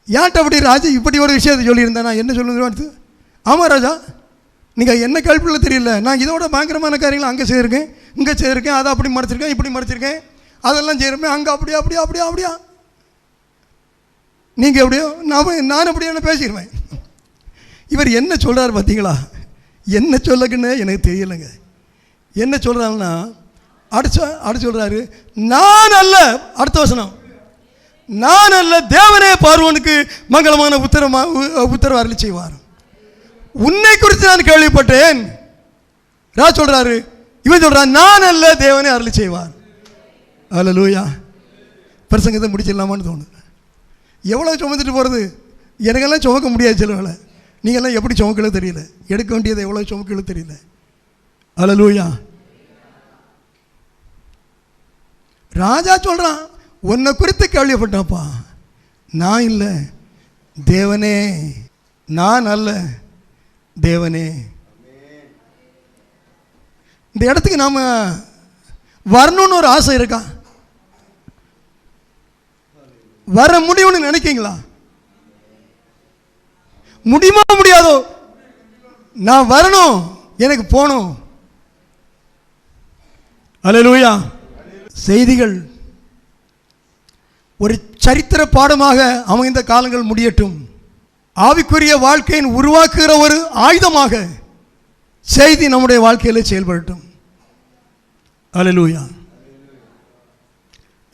ஏன்ட்ட அப்படி ராஜா இப்படி ஒரு விஷயத்தை சொல்லியிருந்தேன், நான் என்ன சொல்லுறது? ஆமாம் ராஜா, நீங்கள் என்ன கல்பில் தெரியல, நான் இதோட பயங்கரமான காரியங்களை அங்கே செய்திருக்கேன், இங்கே செய்திருக்கேன், அதை அப்படி மறைச்சிருக்கேன், இப்படி மறைச்சிருக்கேன், அதெல்லாம் செய்கிறமே, அங்கே அப்படியா அப்படியா அப்படியா அப்படியா, நீங்கள் எப்படியோ நான் அப்படியே பேசிடுவேன். இவர் என்ன சொல்கிறார் பார்த்தீங்களா? என்ன சொல்லக்குன்னு எனக்கு தெரியலைங்க. என்ன சொல்கிறாங்கன்னா அடுத்து சொல்கிறாரு, நான் அல்ல, அடுத்த வசனம், நான் அல்ல, தேவனே பார்வோனுக்கு மங்களமான உத்தரவு அருளி செய்வார். உன்னை குறித்து நான் கேள்விப்பட்டேன். ராஜ் சொல்கிறாரு, இவன் சொல்கிறான், நான் அல்ல, தேவனே அருளி செய்வார். அல்லேலூயா. பிரசங்கத்தை முடிச்சிடலாமான்னு தோணுது. எவ்வளோ சுமந்துட்டு போகிறது? எனக்கெல்லாம் சுமக்க முடியாது சில வேலை. நீங்கள்லாம் எப்படி சுமக்கல தெரியல, எடுக்க வேண்டியதை எவ்வளோ சுமக்கல தெரியல. அல்லேலூயா. ராஜா சொல்கிறான், உன்னை குறித்து கேள்விப்பட்டாப்பா, நான் இல்லை, தேவனே, நான் அல்ல, தேவனே. இந்த இடத்துக்கு நாம் வரணும்னு ஒரு ஆசை இருக்கா? வர முடியும்னு நினைக்கிங்களா? முடியுமா முடியாதோ? நான் வரணும், எனக்கு போகணும். அல்லேலூயா. செய்திகள் ஒரு சரித்திர பாடமாக அமைந்த காலங்கள் முடியட்டும். ஆவிக்குரிய வாழ்க்கையின் உருவாக்குகிற ஒரு ஆயுதமாக செய்தி நம்முடைய வாழ்க்கையில் செயல்படட்டும். அல்லேலூயா.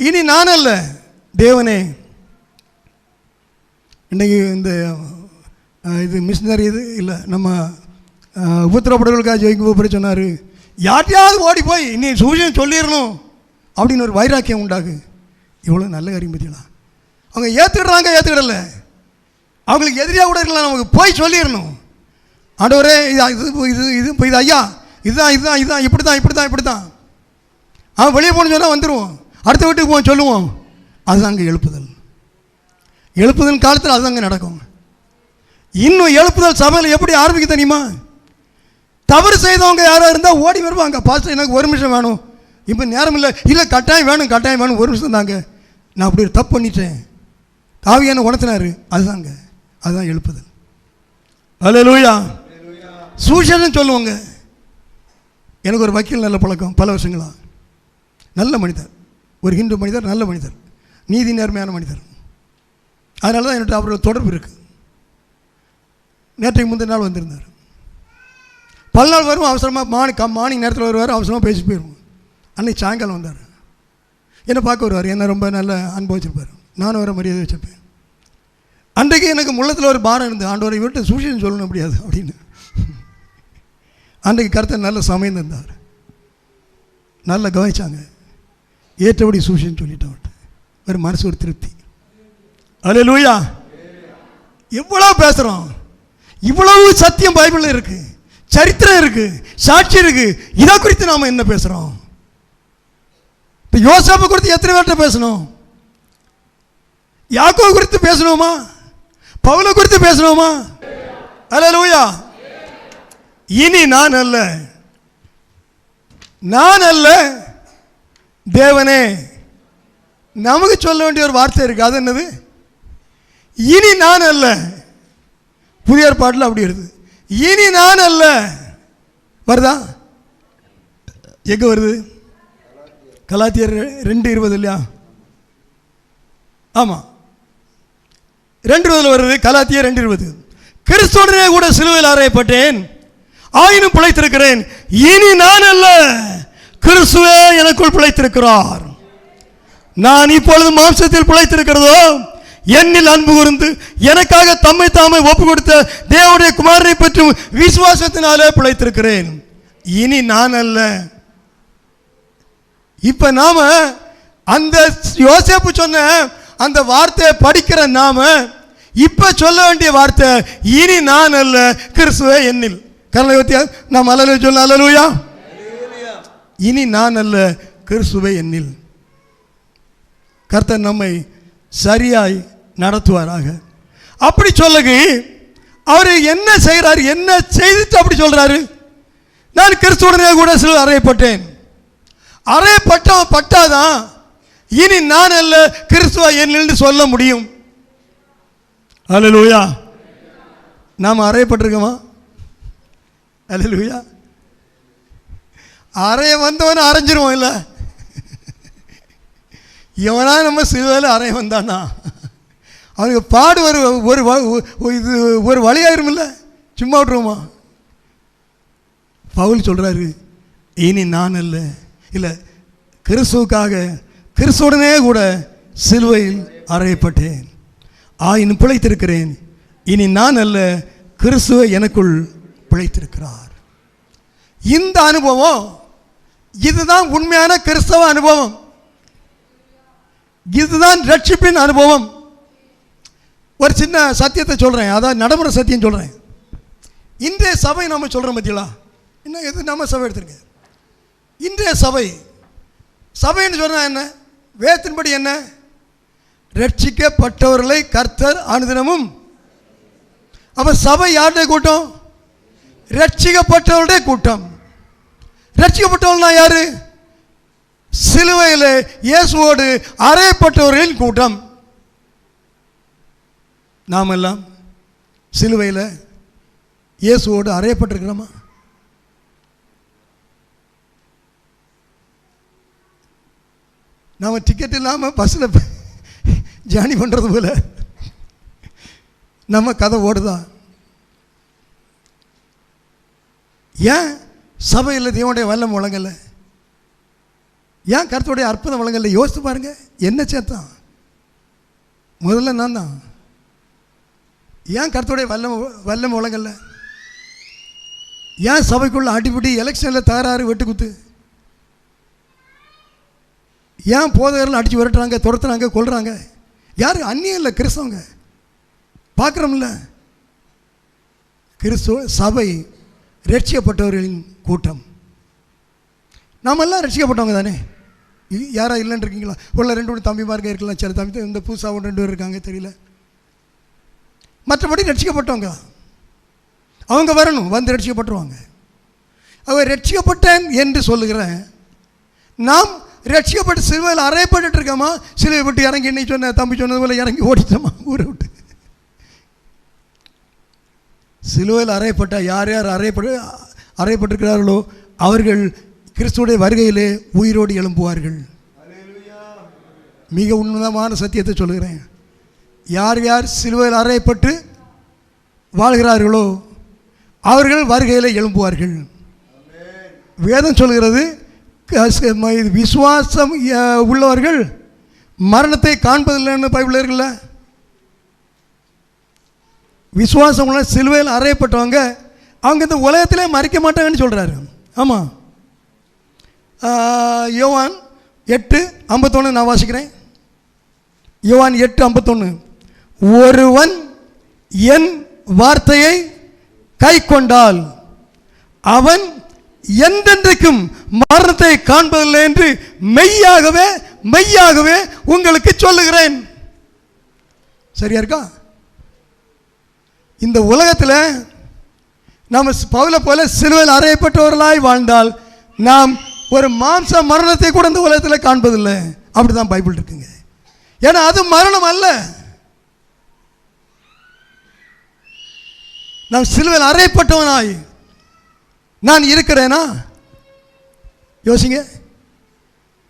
இனி நான் அல்ல, தேவனே. இன்றைக்கி இந்த இது மிஷினரி இது இல்லை, நம்ம உபத்திரப்படர்களுக்காக ஜெயிக்க சொன்னார், யார்ட்டையாவது ஓடி போய் நீ சுவிசேஷம் சொல்லிடணும் அப்படின்னு ஒரு வைராக்கியம் உண்டாகு. இவ்வளோ நல்ல காரியம் பற்றியலாம். அவங்க ஏற்றுக்கிடல, அவங்களுக்கு எதிரியாக கூட இருக்கலாம், நமக்கு போய் சொல்லிடணும். ஆண்டவரே, இது ஐயா, இதுதான் இப்படி தான். அவன் வெளியே போகணுன்னு சொன்னால் வந்துடுவோம், அடுத்த வீட்டுக்கு போய் சொல்லுவோம். அதுதான் அங்கே எழுப்புதல் காலத்தில் அதுதான் அங்கே நடக்கும். இன்னும் எழுப்புதல் சபையில் எப்படி ஆரம்பிக்க தெரியுமா? தவறு செய்தவங்க யாராக இருந்தால் ஓடி வருவாங்க, பாஸ்டர் எனக்கு ஒரு நிமிஷம் வேணும், இப்போ நேரம் இல்லை கட்டாயம் வேணும், ஒரு நிமிஷம் தாங்க, நான் அப்படி ஒரு தப்பு பண்ணிட்டேன், ஆவியான உணர்த்தினாரு. அதுதான் எழுப்புதல். அல்லேலூயா. சுவிசேஷம் சொல்லுவாங்க. எனக்கு ஒரு வக்கீல் நல்ல பழக்கம், பல வருஷங்களா, நல்ல மனிதர், ஒரு ஹிந்து மனிதர், நல்ல மனிதர், நீதி நேர்மையான மனிதர். அதனால தான் என்னோட அவரோட தொடர்பு இருக்குது. நேற்றைக்கு முந்தின நாள் வந்திருந்தார். பல நாள் வரும், அவசரமாக மார்னிங் நேரத்தில் வருவார், அவசரமாக பேசி போயிடுவோம். அன்னைக்கு சாயங்காலம் வந்தார், என்னை பார்க்க வருவார், என்னை ரொம்ப நல்ல அனுபவிச்சிருப்பார், நானும் வர மரியாதை வச்சுருப்பேன். அன்றைக்கு எனக்கு முள்ளத்தில் ஒரு பாரம் இருந்தது, ஆண்டவரை விட்டு சுவிசேஷம் சொல்லணும் முடியாது அப்படின்னு. அன்றைக்கு கருத்தை நல்ல சமயம் தந்தார், நல்லா கவனிச்சாங்க, ஏற்றபடி சுவிசேஷம் சொல்லிட்டேன். ஒரு மனசு ஒரு திருப்தி. அல்லேலூயா. எவ்வளவு பேசுகிறோம், இவ்வளவு சத்தியம் பைபிளில் இருக்குது, சரித்திரம் இருக்குது, சாட்சி இருக்குது. இதை குறித்து நாம் என்ன பேசுகிறோம்? இப்போ யோசேப்பு குறித்து எத்தனை பேர்கிட்ட பேசணும்? யாக்கோபு குறித்து பேசணுமா? பவுலை குறித்து பேசணுமா? அல்லேலூயா. இனி நான் அல்ல, தேவனே. நமக்கு சொல்ல வேண்டிய ஒரு வார்த்தை இருக்குது, அது என்னது? இனி நான் அல்ல. புதிய ஏற்பாட்டில் அப்படி இருக்குது, இனி நான் அல்ல. வருதா? எங்கே வருது? கலாத்தியர் 2:20 இல்லையா? ஆமாம், 2:20 வருது. கலாத்தியர் 2:20, கிறிஸ்துவுடனே கூட சிலுவையில் அறையப்பட்டேன், ஆயினும் பிழைத்திருக்கிறேன். இனி நான் அல்ல, கிறிஸ்துவே எனக்குள் பிழைத்திருக்கிறார். நான் இப்பொழுது மாம்சத்தில் பிழைத்திருக்கிறதோ, என்னில் அன்பு கூர்ந்து எனக்காக தம்மை தாமே ஒப்பு கொடுத்த தேவனுடைய குமாரனை பற்றும் விசுவாசத்தினாலே பிழைத்திருக்கிறேன். இனி நான் அல்ல. இப்ப நாம அந்த யோசேப்பு சொன்ன அந்த வார்த்தையை படிக்கிற நாம இப்ப சொல்ல வேண்டிய வார்த்தை, இனி நான் அல்ல, கிறிஸ்துவே என்னில். கர்ணவத்தியா நாம் அல்லேலூயா சொல்ல. அல்லேலூயா. இனி நான் அல்ல, கிறிஸ்துவே என்னில். கர்த்தர் நம்மை சரியாய் நடத்துவாராக. அப்படி சொல்லுங்க. அவர் என்ன செய்கிறார், என்ன செய்துட்டு அப்படி சொல்றாரு? நான் கிறிஸ்துவுடனே கூட சிலுவையில் அறையப்பட்டேன். பட்டாதான் இனி நான் அல்ல, கிறிஸ்துவ என்னில் சொல்ல முடியும். அல்லேலூயா. நாம் அறையப்பட்டிருக்கோமா? அல்லேலூயா. அறைய வந்தவன அரைஞ்சிருவோம் இல்லை? இவனா நம்ம சிலுவையில் அறைய வந்தானா அவனுக்கு பாடு ஒரு வழியாயிரும் இல்லை, சும்மா விட்டுருவோமா? பவுல் சொல்கிறாரு, இனி நான் அல்ல, இல்லை கிறிஸ்துவுக்காக கிறிஸ்துவுடனே கூட சிலுவையில் அறையப்பட்டேன், ஆயினும் பிழைத்திருக்கிறேன். இனி நான் அல்ல, கிறிஸ்துவை எனக்குள் பிழைத்திருக்கிறார். இந்த அனுபவம் இதுதான் உண்மையான கிறிஸ்தவ அனுபவம். இதுதான் ரட்சிப்பின் அனுபவம். ஒரு சின்ன சத்தியத்தை சொல்கிறேன், அதான் நடைமுறை சத்தியம் சொல்கிறேன். இன்றைய சபை நம்ம சொல்கிறோம் பற்றியா, இன்னும் எது நம்ம சபை எடுத்துருங்க. இன்றைய சபைன்னு சொன்னால் என்ன? வேதத்தின்படி என்ன? ரட்சிக்கப்பட்டவர்களை கர்த்தர் அனுதினமும். அப்போ சபை யாருடைய கூட்டம்? ரட்சிக்கப்பட்டவருடைய கூட்டம். ரட்சிக்கப்பட்டவர்கள்னா யாரு? சிலுவையில் இயேசுவோடு அறையப்பட்டவர்களின் கூட்டம். நாம் எல்லாம் சிலுவையில் இயேசுவோடு அறையப்பட்டிருக்கிறோமா? நாம் டிக்கெட் இல்லாமல் பஸ்ஸில் ஜேர்னி பண்ணுறது போல நம்ம கதை ஓடுதா? ஏன் சபையில் தேவனுடைய வல்லம் வழங்கல? ஏன் கர்த்தருடைய அற்புதம் வழங்கல? யோசித்து பாருங்க. என்ன சேர்த்தான்? முதல்ல நான் தான். ஏன் கர்த்தருடைய வல்லம் வழங்கல? ஏன் சபைக்குள்ள அடிப்படி எலெக்ஷனில் தகராறு வெட்டுக்குத்து? ஏன் போதகர்கள் அடித்து விரட்டுறாங்க, துரத்துறாங்க, கொள்றாங்க? யாரு? அந்நியம் இல்லை, கிறிஸ்தவங்க. பார்க்குறோம்ல, கிறிஸ்துவ சபை ரட்சிக்கப்பட்டவர்களின் கூட்டம். நாம் எல்லாம் ரட்சிக்கப்பட்டவங்க தானே? யாரா இல்லைன்னு இருக்கீங்களா? உள்ள 2 தம்பிமார்ங்க இருக்கலாம், சில தம்பி இந்த புதுசாக 2 பேர் இருக்காங்க, தெரியல. மற்றபடி ரட்சிக்கப்பட்டவங்க அவங்க வரணும், வந்து ரட்சிக்கப்பட்டுருவாங்க. அவர் ரட்சிக்கப்பட்டேன் என்று சொல்லுகிறேன். நாம் ரட்சிக்கப்பட்டு சிலுவையில் அறையப்பட்டு இருக்கோமா? சிலுவை விட்டு இறங்கி இன்னைக்கு சொன்ன தம்பி சொன்னது போல இறங்கி ஓடிட்டோமா ஊரை விட்டு? சிலுவையில் அறையப்பட்ட யார் யார் அறையப்பட்டிருக்கிறார்களோ அவர்கள் கிறிஸ்துவுடைய வருகையிலே உயிரோடு எழும்புவார்கள். மிக உன்னதமான சத்தியத்தை சொல்லுகிறேன். யார் யார் சிலுவையில் அறையப்பட்டு வாழ்கிறார்களோ அவர்கள் வருகையில் எழும்புவார்கள். வேதம் சொல்கிறது, விசுவாசம் உள்ளவர்கள் மரணத்தை காண்பதில்லைன்னு பைபிள் இருக்குல்ல. விசுவாசம் உள்ள சிலுவையில் அறையப்பட்டவங்க அவங்க இந்த உலகத்திலே மறிக்க மாட்டாங்கன்னு சொல்கிறாரு. ஆமாம், யோவான் 8:51 நான் வாசிக்கிறேன். யோவான் 8:51, ஒருவன் என் வார்த்தையை கை கொண்டால் அவன் என்றென்றைக்கும் மரணத்தை காண்பதில்லை என்று மெய்யாகவே மெய்யாகவே உங்களுக்கு சொல்லுகிறேன். சரியா இருக்கா? இந்த உலகத்தில் நாம் பவுலை போல சிலுவையில் அறையப்பட்டவர்களாய் வாழ்ந்தால் நாம் ஒரு மாம்ச மரணத்தை கூட இந்த உலகத்தில் காண்பதில்லை. அப்படிதான் பைபிள் இருக்குங்க. ஏன்னா அது மரணம் அல்ல. நாம் சிலுவையில் அறையப்பட்டவனாய் நான் இருக்கிறேனா? யோசிங்க.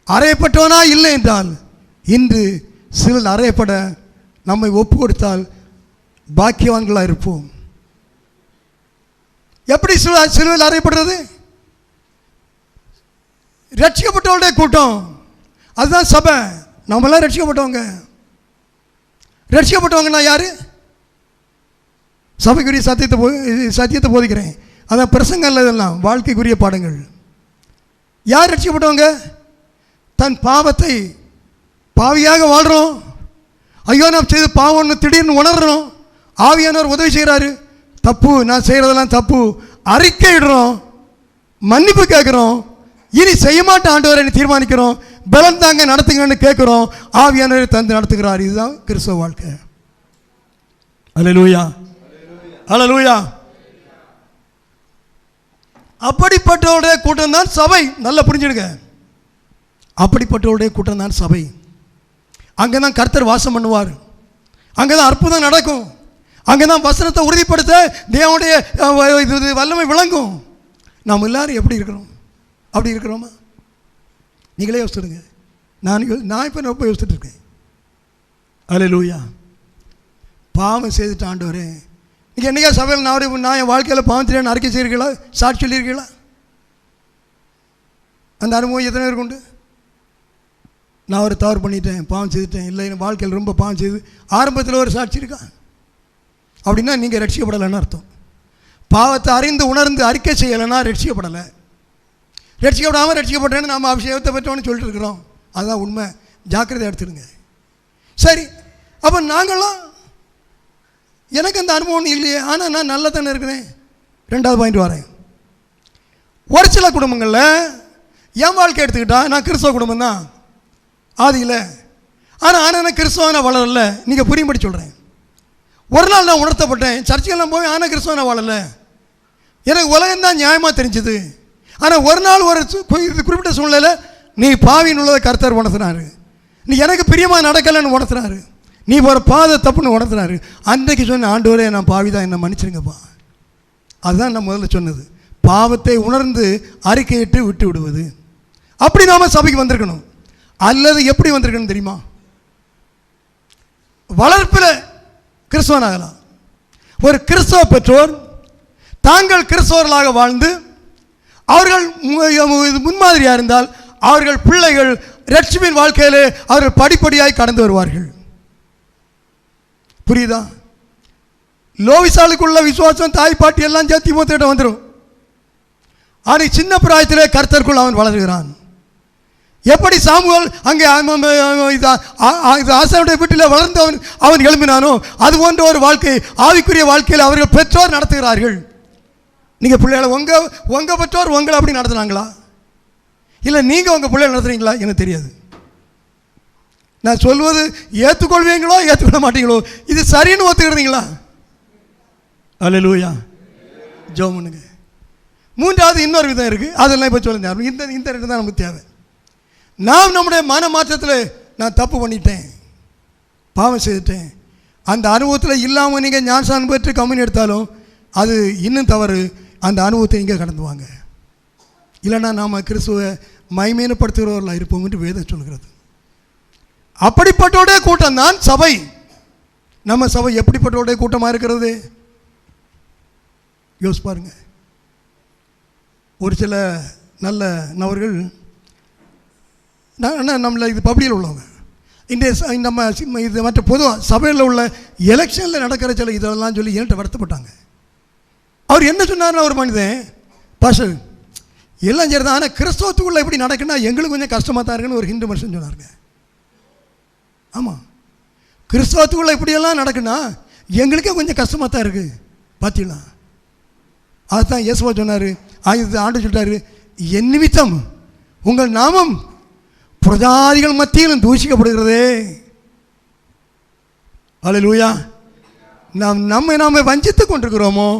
அறையப்பட்டவனா இல்லை என்றால் இன்று சிலுவையில் அறையப்பட நம்மை ஒப்பு கொடுத்தால் பாக்கியவான்களாக இருப்போம். எப்படி சிலுவையில் அறையப்படுறது? ரட்சிக்கப்பட்டவருடைய கூட்டம், அதுதான் சபை. நம்மளாம் ரட்சிக்கப்பட்டவங்க. ரட்சிக்கப்பட்டவங்கன்னா யாரு? சபைக்குரிய சத்தியத்தை போதிக்கிறேன். அதான் பிரசங்கங்கள், இதெல்லாம் வாழ்க்கைக்குரிய பாடங்கள். யார் ரட்சிக்கப்பட்டவங்க? தன் பாவத்தை, பாவியாக வாழ்கிறோம், ஐயோ நாம் செய்து பாவம்னு திடீர்னு உணர்றோம், ஆவியானவர் உதவி செய்கிறாரு, தப்பு நான் செய்கிறதெல்லாம் தப்பு, அறிக்கையிடுறோம், மன்னிப்பு கேட்குறோம், இனி செய்ய மாட்டேன் ஆண்டவரை தீர்மானிக்கிறோம், பலம் தாங்க நடத்துங்கன்னு கேட்குறோம், ஆவியானவரை தந்து நடத்துகிறார். இதுதான் கிறிஸ்தவ வாழ்க்கை. அல்லேலூயா, அல்லேலூயா. அப்படிப்பட்டவருடைய கூட்டம் தான் சபை. நல்லா புரிஞ்சுடுங்க. அப்படிப்பட்டவருடைய கூட்டம் தான் சபை. அங்கே தான் கர்த்தர் வாசம் பண்ணுவார், அங்கே தான் அற்புதம் நடக்கும். அங்கே தான் வசனத்தை உறுதிப்படுத்த தேவனுடைய இது வல்லமை விளங்கும். நாம் எல்லாரும் எப்படி இருக்கிறோம்? அப்படி இருக்கிறோமா? நீங்களே யோசிச்சுடுங்க. நான் இப்போ ரொம்ப யோசிச்சுட்டு இருக்கேன். அல்லேலூயா. பாவம் செய்துட்டு ஆண்டவரே, நீங்கள் என்னைக்கா சபையில் நான் என் வாழ்க்கையில் பாவம் தெரியான்னு அறிக்கை செய்கிறீர்களா? சாட்சி சொல்லியிருக்கீங்களா? அந்த அனுபவம் எத்தனை பேருக்கு உண்டு? நான் ஒரு தவறு பண்ணிட்டேன், பாவம் செய்துட்டேன், இல்லை என் வாழ்க்கையில் ரொம்ப பாவம் செய்து ஆரம்பத்தில் ஒரு சாட்சி இருக்கா? அப்படின்னா நீங்கள் ரட்சிக்கப்படலைன்னு அர்த்தம். பாவத்தை அறிந்து உணர்ந்து அறிக்கை செய்யலைன்னா ரட்சிக்கப்படலை. ரட்சிக்கப்படாமல் ரட்சிக்கப்பட்டேன்னு நம்ம அபிஷேகத்தை பெற்றோன்னு சொல்லிட்டு இருக்கிறோம். அதுதான் உண்மை. ஜாக்கிரதை எடுத்துடுங்க. சரி, அப்போ நாங்களாம் எனக்கு அந்த அனுபவம் இல்லையே, ஆனால் நான் நல்லா தானே இருக்கிறேன். ரெண்டாவது பாயிண்ட் வரேன். ஒரு சில குடும்பங்களில் என் வாழ்க்கை எடுத்துக்கிட்டா நான் கிறிஸ்தவ குடும்பம் தான் ஆதியில், ஆனால் நான் கிறிஸ்தவனை வளரல. நீங்கள் புரியும்படி சொல்கிறேன். ஒரு நாள் நான் உணர்த்தப்பட்டேன். சர்ச்சைக்கெல்லாம் போய் ஆனால் கிறிஸ்தவனை வாழலை. எனக்கு உலகம்தான் நியாயமாக தெரிஞ்சுது. ஆனால் ஒரு நாள் ஒரு குறிப்பிட்ட சூழ்நிலையில் நீ பாவின்னு உள்ளதை கர்த்தர் உணர்த்தினாரு. நீ எனக்கு பிரியமாக நடக்கலைன்னு உணர்த்தினாரு. நீ ஒரு பாதை தப்புன்னு உணர்த்தினாரு. அன்றைக்கு சொன்ன ஆண்டவரே நான் பாவி தான், என்னை மன்னிச்சிருங்கப்பா. அதுதான் நான் முதல்ல சொன்னது. பாவத்தை உணர்ந்து அறிக்கையிட்டு விட்டு விடுவது. அப்படி நாம் சபைக்கு வந்திருக்கணும். அல்லது எப்படி வந்திருக்கணும் தெரியுமா? வளர்ப்பில் கிறிஸ்தவனாகலாம். ஒரு கிறிஸ்தவ பெற்றோர் தாங்கள் கிறிஸ்தவர்களாக வாழ்ந்து அவர்கள் முன்மாதிரியாக இருந்தால் அவர்கள் பிள்ளைகள் ரட்சிப்பின் வாழ்க்கையிலே அவர்கள் படிப்படியாய் கடந்து வருவார்கள். புரியுதா? லோவிசாலுக்குள்ள விசுவாசம் தாய் பாட்டி எல்லாம் தீமோத்தேயுவிடம் வந்துடும். ஆனால் சின்ன பிராயத்திலே கர்த்தருக்குள் அவன் வளர்கிறான். எப்படி சாமுவேல் அங்கே ஆசானுடைய வீட்டில் வளர்ந்து அவன் எழும்பினானோ அது போன்ற ஒரு வாழ்க்கை ஆவிக்குரிய வாழ்க்கையில் அவர்கள் பெற்றோர் நடத்துகிறார்கள். நீங்கள் பிள்ளைகளை உங்கள் பெற்றோர் உங்களை அப்படி நடத்துனாங்களா? இல்லை நீங்கள் உங்கள் பிள்ளைகளை நடத்துறீங்களா? எனக்கு தெரியாது. நான் சொல்வது ஏற்றுக்கொள்வீங்களோ ஏற்றுக்கொள்ள மாட்டீங்களோ, இது சரின்னு ஒத்துக்கிறீங்களா? அல்லேலூயா. ஜெபம் பண்ணுங்க. மூன்றாவது இன்னொரு விதம் இருக்குது. அதெல்லாம் இப்போ சொல்லுங்க. இந்த ரெண்டு தான் நமக்கு தேவை. நாம் நம்முடைய மன மாற்றத்தில் நான் தப்பு பண்ணிட்டேன், பாவம் செய்துட்டேன், அந்த அனுபவத்தில் இல்லாமல் நீங்கள் ஞானஸ்நானம் பெற்று கம்யூனி எடுத்தாலும் அது இன்னும் தவறு. அந்த அனுபவத்தை இங்கே கடந்து வாங்க. இல்லைன்னா நாம் கிறிஸ்துவை மைமேனப்படுத்துகிறவர்களாக இருப்போம் என்று வேதம் சொல்கிறது. அப்படிப்பட்டோடைய கூட்டம் தான் சபை. நம்ம சபை எப்படிப்பட்டோடைய கூட்டமாக இருக்கிறது யோசிச்சு பாருங்க. ஒரு சில நல்ல நபர்கள் நம்மள இது பப்ளியில் உள்ளவங்க இந்த நம்ம இது மற்ற பொதுவாக சபையில் உள்ள எலெக்ஷனில் நடக்கிற சில இதெல்லாம் சொல்லி என்கிட்ட வருத்தப்பட்டாங்க. அவர் என்ன சொன்னார்னா, ஒரு மனிதன் பாஸ்டர் எல்லாம் சரி தான், ஆனால் கிறிஸ்தவத்துக்குள்ளே எப்படி நடக்குன்னா எங்களுக்கு கொஞ்சம் கஷ்டமாக தான் இருக்குன்னு ஒரு ஹிந்து மனுஷன் சொன்னாருங்க. ஆமாம், கிறிஸ்தவத்துக்குள்ளே இப்படியெல்லாம் நடக்குன்னா எங்களுக்கே கொஞ்சம் கஷ்டமாக தான் இருக்குது. பார்த்தீங்களா? அதுதான் இயேசுவா சொன்னார். ஆண்டு சொல்லிட்டாரு, என் நிமித்தம் உங்கள் நாமம் பிரஜாதிகள் மத்தியிலும் தூஷிக்கப்படுகிறதே. அல்லேலூயா. நம்மை வஞ்சித்து கொண்டிருக்கிறோமோ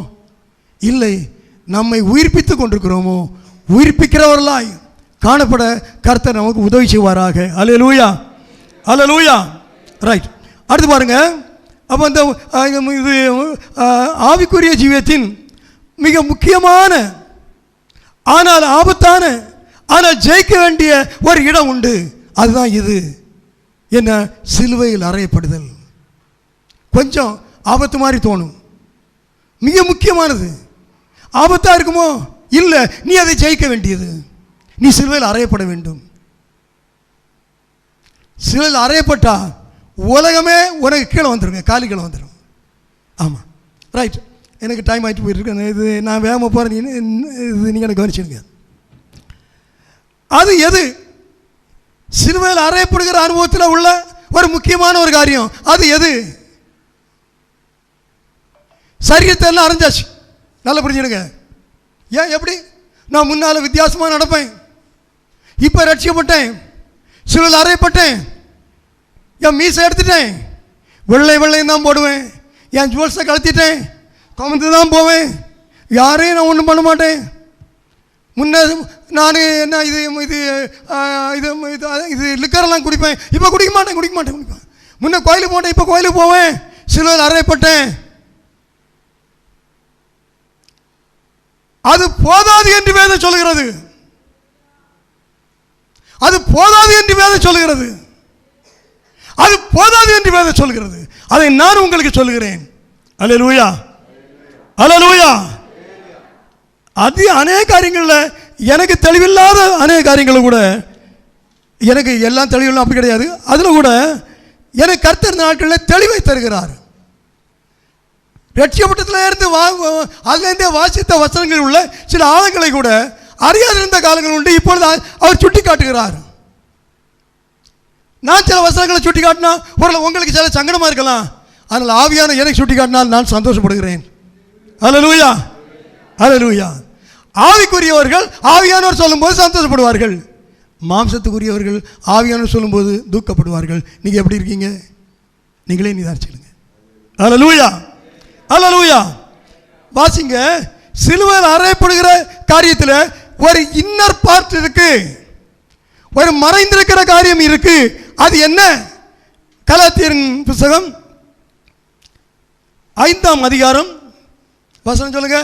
இல்லை நம்மை உயிர்ப்பித்து கொண்டிருக்கிறோமோ? உயிர்ப்பிக்கிறவர்களாய் காணப்பட கர்த்தர் நமக்கு உதவி செய்வாராக. அல்லேலூயா, அல்லேலூயா. ரைட், அடுத்து பாருங்க. அப்போ இந்த இது ஆவிக்குரிய ஜீவியத்தின் மிக முக்கியமான ஆனால் ஆபத்தான ஆனால் ஜெயிக்க வேண்டிய ஒரு இடம் உண்டு. அதுதான் இது என்ன? சிலுவையில் அறையப்படுதல். கொஞ்சம் ஆபத்து மாதிரி தோணும், மிக முக்கியமானது. ஆபத்தாக இருக்குமோ? இல்லை, நீ அதை ஜெயிக்க வேண்டியது. நீ சிலுவையில் அறையப்பட வேண்டும். சிலுவையில் அறையப்பட்டா உலகமே உனக்கு கீழே வந்துடுங்க, காலி கீழே வந்துடும். ஆமாம், ரைட். எனக்கு டைம் ஆகிட்டு போயிட்டுருக்கு. இது நான் வேகமாக போகிறேன். இது நீங்கள் கவனிச்சிடுங்க. அது எது? சிலுவையில் அறையப்படுகிற அனுபவத்தில் உள்ள ஒரு முக்கியமான ஒரு காரியம். அது எது? சரீரத்தை எல்லாம் அரைஞ்சாச்சு. நல்லா புரிஞ்சுடுங்க. ஏன்? எப்படி? நான் முன்னால் வித்தியாசமாக நடப்பேன், இப்போ ரட்சிக்கப்பட்டேன், சிலுவையில் அறையப்பட்டேன், என் மீசை எடுத்துட்டேன், வெள்ளையும் தான் போடுவேன், என் ஜுவல்ஸை கழத்திட்டேன், கமந்து தான் போவேன், யாரையும் நான் ஒன்றும் பண்ண மாட்டேன். முன்ன நான் என்ன இது இது இது இது லிக்கரெல்லாம் குடிப்பேன், இப்போ குடிக்க மாட்டேன். முன்ன கோயிலுக்கு போட்டேன், இப்போ கோயிலுக்கு போவேன். சிலுவையில் அறையப்பட்டேன். அது போதாது என்று வேதம் சொல்கிறது. அது போதாது என்று வேதம் சொல்கிறது. அது போதாது என்று வேதம் சொல்கிறது. அதை நான் உங்களுக்கு சொல்கிறேன். அல்லேலூயா, அல்லேலூயா. அது அநேக காரியங்களில் எனக்கு தெளிவில்லாத அநேக காரியங்கள் கூட, எனக்கு எல்லாம் தெளிவில்லாம் அப்படி கிடையாது, அதில் கூட எனக்கு கர்த்தர் நாட்களில் தெளிவை தருகிறார். ரட்சிக்கப்பட்டத்தில் இருந்து அதிலிருந்தே வாசித்த வசனங்களில் உள்ள சில ஆழங்களை கூட அறியாதிருந்த காலங்கள் உண்டு. இப்பொழுது அவர் சுட்டி காட்டுகிறார். நான் சில வசனங்களை சுட்டி காட்டினா உங்களுக்கு சில சங்கடமாக இருக்கலாம். அதனால் ஆவியான எனக்கு சுட்டி காட்டினால் நான் சந்தோஷப்படுகிறேன். அல்லேலூயா, அல்லேலூயா. ஆவிக்குரியவர்கள் ஆவியானவர் சொல்லும்போது சந்தோஷப்படுவார்கள். மாம்சத்துக்குரியவர்கள் ஆவியானவர் சொல்லும்போது துக்கப்படுவார்கள். நீங்கள் எப்படி இருக்கீங்க? நீங்களே நிதானிச்சுடுங்க. அல்லேலூயா, அல்லேலூயா. வாசிங்க. சிலுவையில் அறையப்படுகிற காரியத்தில் ஒரு இன்னர் பார்ட் இருக்கு, ஒரு மறைந்திருக்கிற காரியம் இருக்கு. அது என்ன? கலாத்தியரின் புத்தகம் 5ஆம் அதிகாரம் வசனம் சொல்லுங்க.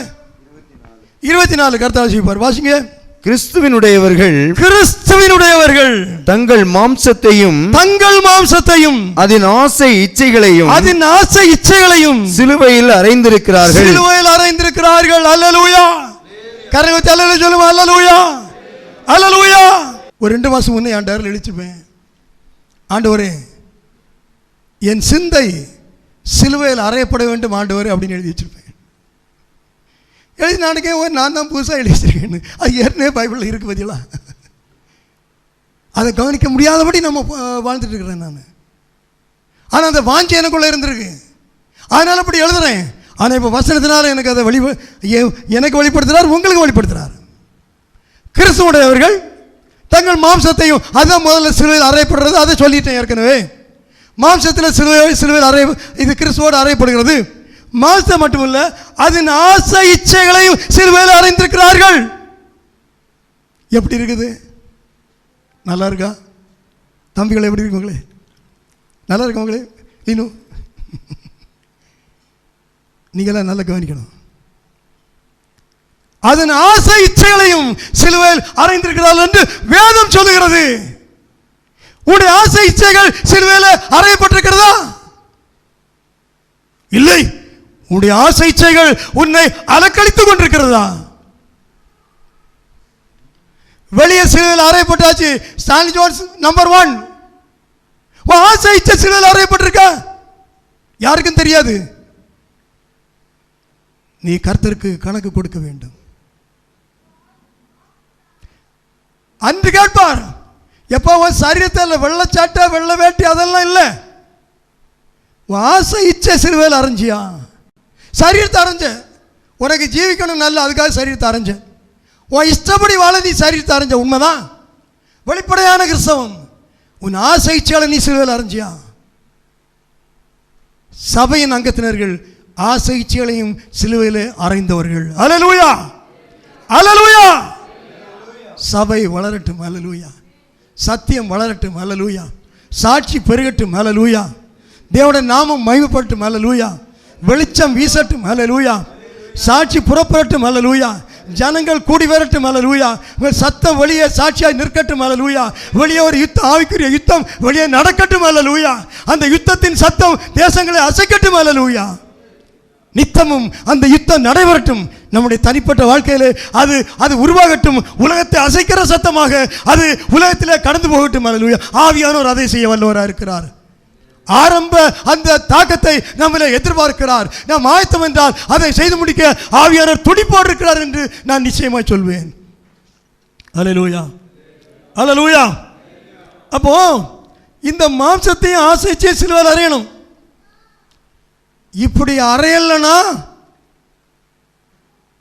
24 கர்த்தர் வாசிப்பார். வாசிங்க. கிறிஸ்துவினுடையவர்கள் தங்கள் மாம்சத்தையும் அதன் ஆசை இச்சைகளையும் சிலுவையில் அறைந்திருக்கிறார்கள். அல்லேலூயா. கரங்களை அல்லேலூயா சொல்லுங்க. அல்லேலூயா, அல்லேலூயா. ஒரு 2 மாசம் முன்னே ஆண்டவரில் எழுச்சிப்பேன். ஆண்டவரே, என் சிந்தை சிலுவையில் அறையப்பட வேண்டும் ஆண்டவரே அப்படின்னு எழுதி வச்சிருப்பேன். எழுதி நாளைக்கே நான் தான் புதுசாக எழுதி வச்சிருக்கேன்னு. அது ஏற்கனவே பைபிளில் இருக்கு பதிலா. அதை கவனிக்க முடியாதபடி நம்ம வாழ்ந்துட்டு இருக்கிறேன் நான். ஆனால் அந்த வாஞ்சி எனக்குள்ளே இருந்திருக்கு, அதனால் அப்படி எழுதுறேன். ஆனால் இப்போ வசனத்தினால எனக்கு அதை எனக்கு வெளிப்படுத்துகிறார், உங்களுக்கு வெளிப்படுத்துகிறார். கிறிஸ்துவுடையவர்கள் தங்கள் மாம்சத்தையும், அதுதான் முதல்ல சிலுவையில் அறையப்படுறது. அதை சொல்லிட்டேன் ஏற்கனவே. மாம்சத்தில் சிலுவையில் இது கிறிஸ்துவோடு அறையப்படுகிறது. மாம்சம் மட்டுமல்ல, அதன் ஆசை இச்சைகளையும் சிலுவையில் அறைந்திருக்கிறார்கள். எப்படி இருக்குது? நல்லா இருக்கா தம்பிகளை? எப்படி இருக்குங்களே? நல்லா இருக்கவங்களே? இன்னும் நீங்களாம் நல்லா கவனிக்கணும். அதன் ஆசை இச்சைகளையும் சிலுவையில் அறைந்திருக்கிறார்கள் என்று வேதம் சொல்லுகிறது. உன்னுடைய ஆசை இச்சைகள் சிலுவையில் அறையப்பட்டிருக்கிறதா? இல்லை. உன்னுடைய ஆசை இச்சைகள் உன்னை அலக்கழித்துக் கொண்டிருக்கிறதா? வெளியே சிலுவையில் அறையப்பட்டாச்சு. Stanley Jones number 1. ஆசை இச்சை சிலுவையில் அறையப்பட்டிருக்க யாருக்கும் தெரியாது. நீ கர்த்தருக்கு கணக்கு கொடுக்க வேண்டும். அன்று கேட்பார். எப்போ சரீரத்தில் வெள்ளச்சாட்டை வெள்ளை வேட்டி அதெல்லாம் இல்லை. ஆசை இச்சை சிலுவையில் அரைஞ்சியா? சரீரத்தை அரைஞ்ச, உனக்கு ஜீவிக்கணும் நல்ல, அதுக்காக சரீரத்தை அரைஞ்ச. உன் இஷ்டப்படி வாழ நீ சரீரத்தை அரைஞ்ச, உண்மைதான். வெளிப்படையான கிறிஸ்தவம். உன் ஆசை இச்சைகளை நீ சிலுவையில் அரைஞ்சியா? சபையின் அங்கத்தினர்கள் ஆசை இச்சைகளையும் சிலுவையில் அறைந்தவர்கள். அல்லேலூயா, அல்லேலூயா. சபை வளரட்டும். அல்லேலூயா. சத்தியம் வளரட்டும். அல்லேலூயா. சாட்சி பெருகட்டும். அல்லேலூயா. தேவனுடைய நாமம் மகிமைப்படட்டும். அல்லேலூயா. வெளிச்சம் வீசட்டும். அல்லேலூயா. சாட்சி புறப்படட்டும். அல்லேலூயா. ஜனங்கள் கூடி வரட்டும். அல்லேலூயா. சத்தம் வெளியே சாட்சியாய் நிற்கட்டும். அல்லேலூயா. வெளியே ஒரு யுத்தம், ஆவிக்குரிய யுத்தம் வெளியே நடக்கட்டும். அல்லேலூயா. அந்த யுத்தத்தின் சத்தம் தேசங்களை அசைக்கட்டும். அல்லேலூயா. நித்தமும் அந்த யுத்தம் நடைபெறட்டும். நம்முடைய தனிப்பட்ட வாழ்க்கையில் அது உருவாகட்டும். உலகத்தை அசைக்கிற சத்தமாக அது உலகத்திலே கடந்து போகட்டும். அல்லேலூயா. ஆவியானவர் அதை செய்ய வல்லவராக இருக்கிறார். ஆரம்ப அந்த தாக்கத்தை நம்மளை எதிர்பார்க்கிறார். நாம் ஆயத்தம் என்றால் அதை செய்து முடிக்க ஆவியானவர் துடிப்போடு இருக்கிறார் என்று நான் நிச்சயமாக சொல்வேன். அல்லேலூயா, அல்லேலூயா. அப்போ இந்த மாம்சத்தையும் ஆசைச்சே சிலுவையில் அறையணும். இப்படி அறையலனா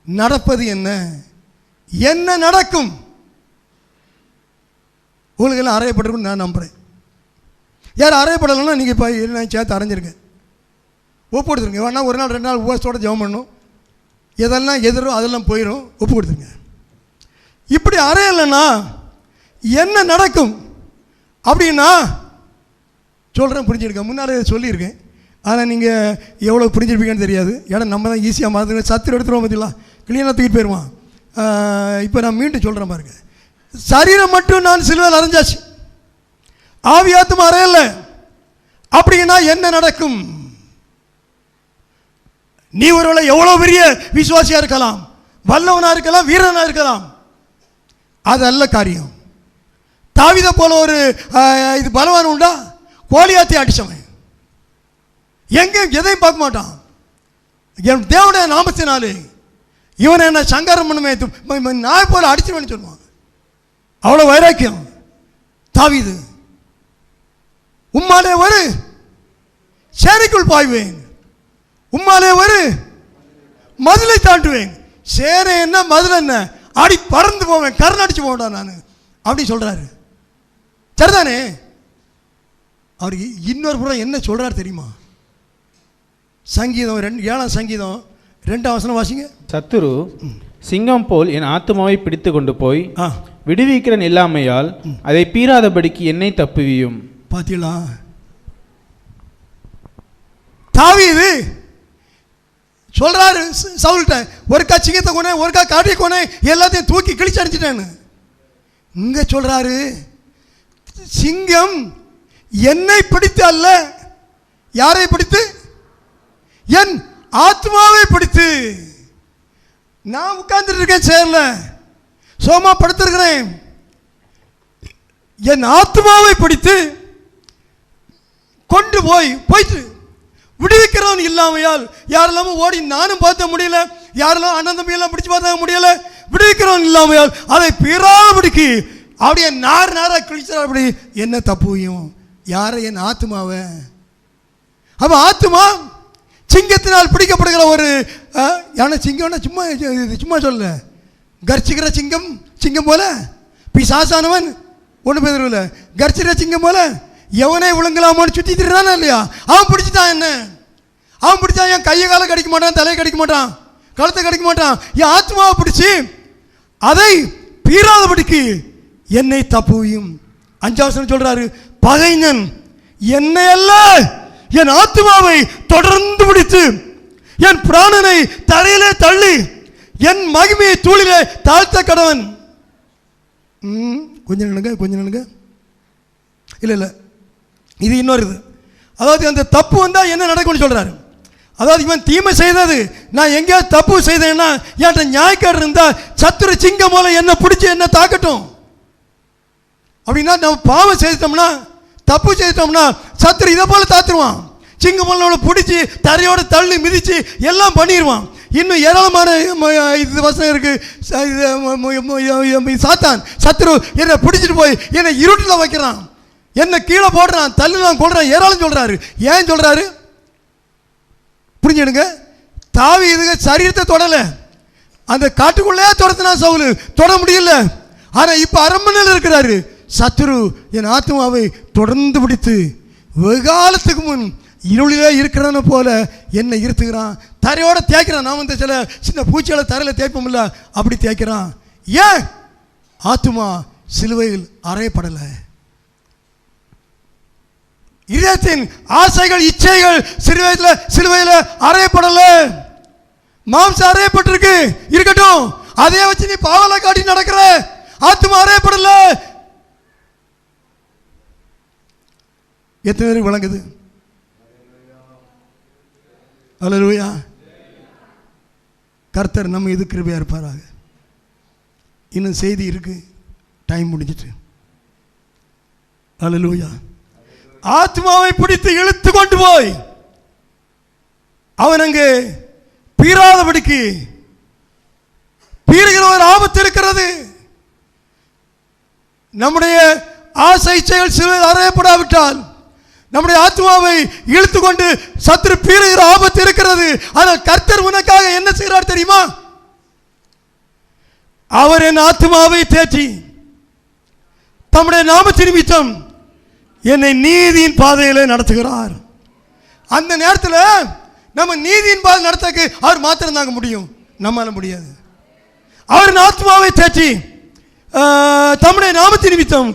நடப்பது என்ன? என்ன நடக்கும்? உங்களுக்கு எல்லாம் அறையப்பட்டிருக்கும் நான் நம்புறேன். யார் அறையப்படலைன்னா நீங்கள் இப்போ என்ன சேர்த்து அரைஞ்சிருங்க, ஒப்பு கொடுத்துருங்க. வேணா ஒரு நாள் 2 நாள் உபவாசத்தோடு ஜெபம் பண்ணணும். எதெல்லாம் எதிரோ அதெல்லாம் போயிடும். ஒப்பு கொடுத்துருங்க. இப்படி அறையலைன்னா என்ன நடக்கும் அப்படின்னா சொல்கிறேன், புரிஞ்சுருக்க. முன்னாலே சொல்லியிருக்கேன், ஆனால் நீங்கள் எவ்வளோ புரிஞ்சிருப்பீங்கன்னு தெரியாது. ஏன்னா நம்ம தான் ஈஸியாக மறந்து சத்திரம் எடுத்துருவோம். பார்த்தீங்களா, கிளீனாக தூக்கிட்டு போயிடுவான். இப்போ நான் மீண்டும் சொல்கிறேன் பாருங்க, சரீரம் மட்டும் நான் சிலுவையில் அரைஞ்சாச்சு, ஆவியாத்தும் அறையல. அப்படின்னா என்ன நடக்கும்? நீ ஒருவேளை எவ்வளோ பெரிய விசுவாசியாக இருக்கலாம், வல்லவனாக இருக்கலாம், வீரனாக இருக்கலாம், அது அல்ல காரியம். தாவீதை போல ஒரு இது பலவான் உண்டா? கோலியாத்தை அடிச்சவன் எங்கேயும் எதையும் பார்க்க மாட்டான். என் தேவனுடைய நாமத்தினாலே இவனை என்ன சங்காரம் பண்ணுமே, நாய் போல அடிச்சுவேன்னு சொல்லுவான். அவ்வளோ வைராக்கியம் தாவீது. உம்மாலே ஒரு சேனைக்குள் பாய்வேன், உம்மாலே ஒரு மதிலை தாண்டுவேன். சேனை என்ன மதில் என்ன, அடி பறந்து போவேன், கரண் அடிச்சு போவேன் நான் அப்படி சொல்றாரு. சரிதானே? அவருக்கு இன்னொரு புறம் என்ன சொல்றாரு தெரியுமா? சங்கீதம் 7ஆம் சங்கீதம் 2ஆம் வசனம் வாசிங்க. சத்துரு சிங்கம் போல் என் ஆத்துமாவை பிடித்து கொண்டு போய் விடுவிக்கிறன் இல்லாமையால் அதை பீறாதபடிக்கு என்னை தப்புவியும். பார்த்தீங்களா? தாவீது சொல்றாரு சவுல்கிட்ட, ஒருக்கா சிங்கத்தை கொனே, ஒருக்கா காட்டிய கொனே, எல்லாத்தையும் தூக்கி கிழிச்சு அடிச்சிட்டேன்னு. இங்க சொல்றாரு, சிங்கம் என்னை பிடித்து அல்ல, யாரை பிடித்து? என் ஆத்மாவை பிடித்து. நான் உட்கார்ந்துட்டு இருக்கேன் சேர்ல, சோமா படுத்திருக்கிறேன், என் ஆத்மாவை பிடித்து கொண்டு போயிட்டு விடுவிக்கிறவன் இல்லாமையால். யாரெல்லாம ஓடி நானும் பார்த்த முடியல, யாரெல்லாம் அண்ணன் தம்பியெல்லாம் பிடிச்சு பார்த்த முடியல, விடுவிக்கிறவன் இல்லாமையால் அதை பிறாதபடிக்கு அப்படியே நாராக கிழிச்சார். அப்படி என்ன தப்புயும்? யாரை? என் ஆத்மாவை. அப்ப ஆத்மா சிங்கத்தினால் பிடிக்கப்படுகிற ஒரு யானை. சிங்கம்னா சும்மா சும்மா சொல்ல, கர்ச்சிக்கிற சிங்கம், சிங்கம் போல பிசாசானவன் ஒன்று பேர் கர்ச்சிக்கிற சிங்கம் போல எவனே விழுங்கலாமான்னு சுற்றி திரிறானா இல்லையா? அவன் பிடிச்சிட்டான். என்ன அவன் பிடிச்சா? என் கையை காலை கடிக்க மாட்டான், தலையை கடிக்க மாட்டான், கழுத்தை கடிக்க மாட்டான். என் ஆத்மாவை பிடிச்சி அதை பீறாதபடிக்கு என்னை தப்புவியும். 5ஆம் வசனம் சொல்றாரு, பகைஞன் என்னை அல்ல என் ஆத்மாவை தொடர்ந்து பிடித்து என் பிராணனை தரையிலே தள்ளி என் மகிமையை தூளிலே தாழ்த்த கடவன். கொஞ்சம் நினைங்க. இல்லை, இது இன்னொரு இது. அதாவது அந்த தப்பு வந்தால் என்ன நடக்கும்னு சொல்கிறாரு. அதாவது இவன் தீமை செய்தது, நான் எங்கேயாவது தப்பு செய்தேன்னா என்கிட்ட நியாயக்காரர் இருந்தால் சத்துரு சிங்கம் போல என்ன பிடிச்சி என்ன தாக்கட்டும். அப்படின்னா நம்ம பாவம் செய்துட்டோம்னா, தப்பு செய்துட்டோம்னா சத்துரு இதை போல தாத்துருவான். சிங்கம் போல பிடிச்சி தரையோடு தள்ளி மிதித்து எல்லாம் பண்ணிடுவான். இன்னும் ஏராளமான இது வசனம் இருக்கு. சாத்தான் சத்துரு என்னை பிடிச்சிட்டு போய் என்னை இருட்டில் வைக்கிறான், என்ன கீழே போடுறான், தள்ளுலாம் கொள்றான், ஏராளம் சொல்றாரு. ஏன் சொல்றாரு புரிஞ்சுடுங்க. தாவீது சரீரத்தை தொடல, அந்த காட்டுக்குள்ளே துரத்தினா சவுல், தொட முடியல. ஆனா இப்ப அரண்மனையில் இருக்கிறாரு. சத்துரு என் ஆத்மாவை தொடர்ந்து பிடித்து வெகாலத்துக்கு முன் இருளிலே இருக்கிறவன போல என்னை இருத்துகிறான், தரையோட தேய்க்கிறான். நான் வந்து சில சின்ன பூச்சிகளை தரையில தேய்ப்போம்ல, அப்படி தேய்க்கிறான். ஏன்? ஆத்மா சிலுவையில் அறையப்படலை. இதயத்தின் ஆசைகள், இச்சைகள் சிலுவையில் அறையப்படல. மாம்சம் அறையப்பட்டிருக்கு, இருக்கட்டும். அதே வச்சு நீ பாவலை காட்டி நடக்கிற. ஆத்மா அறையப்படல. எத்தனை பேருக்கு விளங்குது? அல்லேலூயா. கர்த்தர் நம்ம இது கிருபையா இருப்பாராக. இன்னும் செய்தி இருக்கு, டைம் முடிஞ்சிட்டு. அல்லேலூயா. ஆத்மாவை பிடித்து இழுத்து கொண்டு போய் அவன் அங்கு பீறாதபடிக்கு, பீறுகிற ஒரு ஆபத்து இருக்கிறது. நம்முடைய ஆசை செயல் சிலுவையில் அறையப்படாவிட்டால் நம்முடைய ஆத்மாவை இழுத்து கொண்டு சத்துரு பீறுகிற ஆபத்து இருக்கிறது. ஆனால் கர்த்தர் உனக்காக என்ன செய்கிறார் தெரியுமா? அவர் என் ஆத்மாவை தேற்றி தம்முடைய நாமத்தின் நிமித்தம் என்னை நீதியின் பாதையிலே நடத்துகிறார். அந்த நேரத்தில் நம்ம நீதியின் பாதை நடத்தக்கு அவர் மாத்திரம் தாங்க முடியும், நம்மளால முடியாது. அவர் ஆத்மாவை தேற்றி தம்முடைய நாமத்தின் நிமித்தம்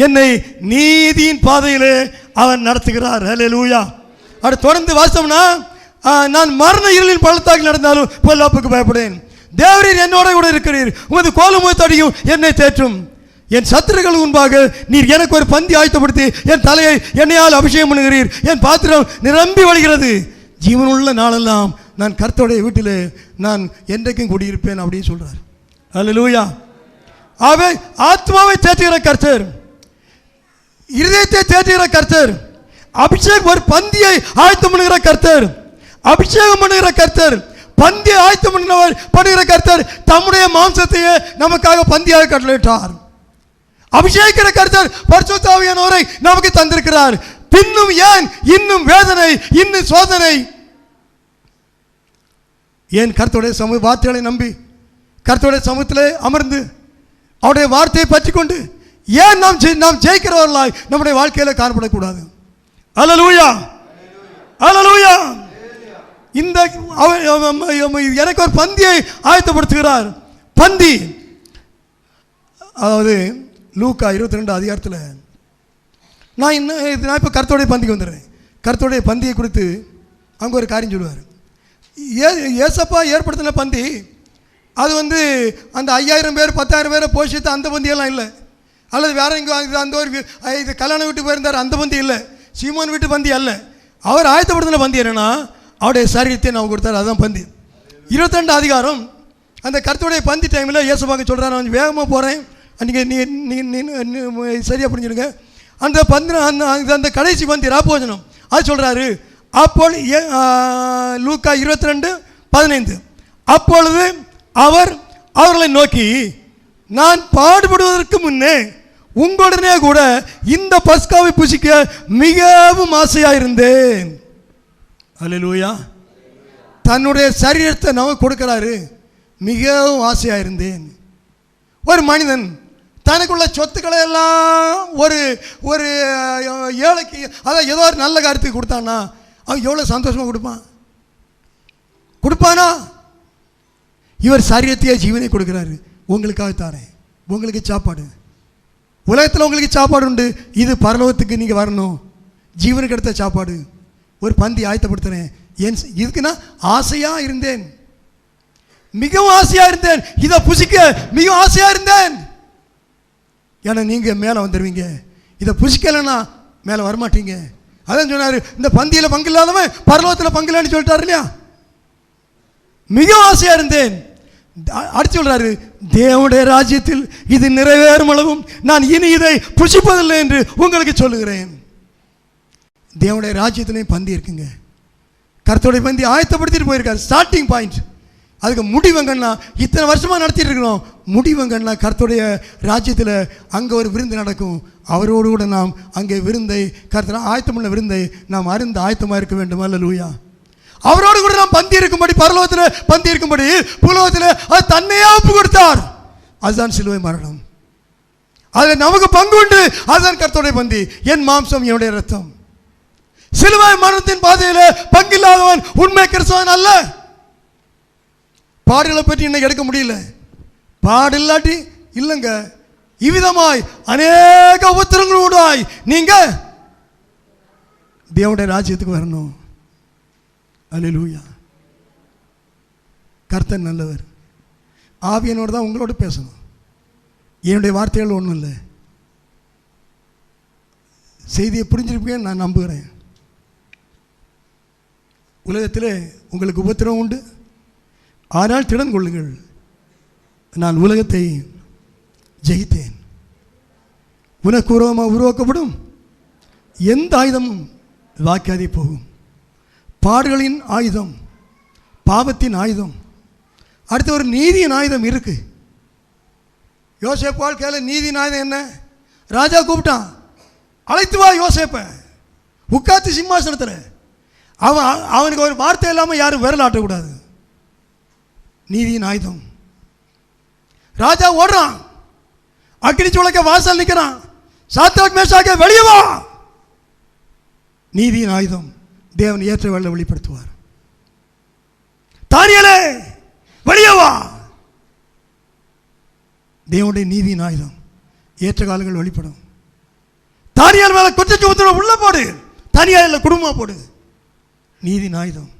என்னை நீதியின் பாதையிலே அவர் நடத்துகிறார். ஹல்லேலூயா. அடுத்து தொடர்ந்து வாசித்தோம்னா, நான் மரண இருளின் பள்ளத்தாக்கில் நடந்தாலும் பொல்லாப்புக்கு பயப்படேன், தேவரீர் என்னோட கூட இருக்கிறீர், உமது கோலும் தடியும் என்னை தேற்றும். என் சத்துருக்கள் முன்பாக நீர் எனக்கு ஒரு பந்தி ஆயத்தப்படுத்தி என் தலையை எண்ணெயால் அபிஷேகம் பண்ணுகிறீர். என் பாத்திரம் நிரம்பி வழிகிறது. ஜீவனுள்ள நாளெல்லாம் நான் கர்த்தருடைய வீட்டில் நான் என்றைக்கும் குடியிருப்பேன் அப்படின்னு சொல்றார். அல்லேலூயா. ஆவே ஆத்மாவை தேற்றுகிற கர்த்தர், இருதயத்தை தேற்றுகிற கர்த்தர், அபிஷேகம் ஒரு பந்தியை ஆயத்தம் பண்ணுகிற கர்த்தர், அபிஷேகம் பண்ணுகிற கர்த்தர், பந்தியை ஆயத்தம் பண்ணுகிற கர்த்தர் தம்முடைய மாம்சத்தையே நமக்காக பந்தியாக கட்டளையிட்டார். அபிஷேகிக்கிற கர்த்தர் பரிசுத்த ஆவியானவரை நமக்கு தந்திருக்கிறார். பின்னும் ஏன் இன்னும் வேதனை, இன்னும் சோதனை? ஏன் கர்த்தருடைய வார்த்தைகளை நம்பி கர்த்தருடைய சமூகத்திலே அமர்ந்து அவருடைய வார்த்தையை பற்றி கொண்டு ஏன் நாம் ஜெயிக்கிறவர்களாய் நம்முடைய வாழ்க்கையில் காணப்படக்கூடாது? அல்லேலூயா, அல்லேலூயா. இந்த எனக்கு ஒரு பந்தியை ஆயத்தப்படுத்துகிறார். பந்தி, அதாவது லூக்கா 22 அதிகாரத்தில் நான் இப்போ கர்த்தருடைய பந்திக்கு வந்துடுறேன். கர்த்தருடைய பந்தியை குறித்து அங்கே ஒரு காரியம் சொல்லுவார். ஏசப்பா ஏற்படுத்தின பந்தி அது அந்த 5000 பேர் 10,000 பேரை போஷித்து அந்த பந்தியெல்லாம் இல்லை. அல்லது வேற எங்கே அந்த ஒரு இது கல்யாணம் வீட்டுக்கு போயிருந்தார் அந்த பந்தி இல்லை. சீமோன் வீட்டு பந்தி அல்ல. அவர் ஆயத்தப்படுத்தின பந்தி என்னென்னா அவருடைய சரீரத்தை நான் கொடுத்தார். அதுதான் பந்தி. 22 அதிகாரம் அந்த கர்த்தருடைய பந்தி டைமில் ஏசப்பாக்கு சொல்கிறார், நான் வேகமாக போகிறேன், நீங்கள் நீ சரியாக புரிஞ்சுடுங்க. அந்த பந்தி அந்த கடைசி பந்தி ராப்போஜனம் அது சொல்கிறாரு. அப்பொழுது லூக்கா 22:15 அப்பொழுது அவர் அவர்களை நோக்கி, நான் பாடுபடுவதற்கு முன்னே உங்களுடனே கூட இந்த பஸ்காவை புசிக்க மிகவும் ஆசையாக இருந்தேன். அல்லேலூயா. தன்னுடைய சரீரத்தை நமக்கு கொடுக்கிறாரு. மிகவும் ஆசையாக இருந்தேன். ஒரு மனிதன் தனக்குள்ள சொத்துக்களை எல்லாம் ஒரு ஒரு ஏழைக்கு, அதான் ஏதோ ஒரு நல்ல காரியத்துக்கு கொடுத்தான்னா அவன் எவ்வளோ சந்தோஷமாக கொடுப்பானா? இவர் சரீரத்தையே ஜீவனை கொடுக்கிறாரு. உங்களுக்காக தாரேன், உங்களுக்கு சாப்பாடு, உலகத்தில் உங்களுக்கு சாப்பாடு உண்டு, இது பரலோகத்துக்கு நீங்கள் வரணும், ஜீவனுக்கு எடுத்த சாப்பாடு. ஒரு பந்தி ஆயத்தப்படுத்துகிறேன். ஏன் இதுக்குன்னா ஆசையாக இருந்தேன், மிகவும் ஆசையாக இருந்தேன், இதை புசிக்க மிகவும் ஆசையாக இருந்தேன். ஏன்னா நீங்கள் மேலே வந்துடுவீங்க, இதை புசிக்கலைன்னா மேலே வரமாட்டீங்க. அதான் சொன்னார், இந்த பந்தியில் பங்கு இல்லாதவன் பரலோகத்தில் பங்கு இல்லைன்னு சொல்லிட்டாரு இல்லையா? மிகவும் ஆசையாக இருந்தேன். அடுத்து சொல்கிறாரு, தேவனுடைய ராஜ்யத்தில் இது நிறைவேறும் அளவும் நான் இனி இதை புசிப்பதில்லை என்று உங்களுக்கு சொல்லுகிறேன். தேவனுடைய ராஜ்யத்திலையும் பந்தி இருக்குங்க. கர்த்தருடைய பந்தி ஆயத்தப்படுத்திட்டு போயிருக்காரு. Starting point. அதுக்கு முடிவங்கன்னா இத்தனை வருஷமாக நடத்திட்டு இருக்கிறோம். முடிவங்கன்னா கர்த்தருடைய ராஜ்யத்தில் அங்கே ஒரு விருந்து நடக்கும். அவரோடு கூட நாம் அங்கே விருந்தை கர்த்தர் ஆயத்தம் பண்ண விருந்தை நாம் அறிந்து ஆயத்தமாக இருக்க வேண்டும். அல்லேலூயா. அவரோடு கூட நாம் பந்தி இருக்கும்படி, பரலோகத்தில் பந்தி இருக்கும்படி பூலோகத்தில் அது தன்னையே ஒப்பு கொடுத்தார். அதுதான் சிலுவை மரணம். அதில் நமக்கு பங்கு உண்டு. அதுதான் கர்த்தருடைய பந்தி. என் மாம்சம் என்னுடைய ரத்தம். சிலுவை மரணத்தின் பாதையில் பங்கில்லாதவன் உண்மை கிறிஸ்தவன் அல்ல. பாடுகளை பற்றி இன்னைக்கு எடுக்க முடியல. பாடு இல்லாட்டி இல்லைங்க. இவ்விதமாய் அநேக உபத்திரங்களோடாய் நீங்க தேவனுடைய ராஜ்யத்துக்கு வரணும். அல்லேலூயா. கர்த்தர் நல்லவர். ஆவியனோடு தான் உங்களோட பேசணும். என்னுடைய வார்த்தைகள் ஒன்றும் இல்லை. செய்தியை புரிஞ்சிருப்பேன்னு நான் நம்புகிறேன். உலகத்தில் உங்களுக்கு உபத்திரம் உண்டு, ஆனால் திடன் கொள்ளுங்கள், நான் உலகத்தை ஜெயித்தேன். உனக்கு உருவாக்கப்படும் எந்த ஆயுதமும் வாக்காதே போகும். பாடுகளின் ஆயுதம், பாவத்தின் ஆயுதம், அடுத்த ஒரு நீதியின் ஆயுதம் இருக்கு. யோசேப்பு வாழ்க்கையில் நீதியின் ஆயுதம் என்ன? ராஜா கூப்பிட்டான், அழைத்து வா யோசேப்ப, உட்காத்து சிம்மாசனத்தில். அவனுக்கு ஒரு வார்த்தை இல்லாமல் யாரும் விரல் ஆட்டக்கூடாது. நீதியின் ஆயுதம். ராஜா ஓடுறான், அக்கினி சூளைக்க வாசல் நிற்கிறான், சாத்ராக் மேஷாக்கே வெளியே வா. நீதியின் ஆயுதம் தேவன் ஏற்ற வேளை வெளிப்படுத்துவார். தானியேலே வெளியே வா. தேவனுடைய நீதியின் ஆயுதம் ஏற்ற காலங்கள் வெளிப்படும். தானியேல் மேல குற்றச்சாட்டு உள்ள போடு, தானியேல் குடும்பமா போடு. நீதியின் ஆயுதம்.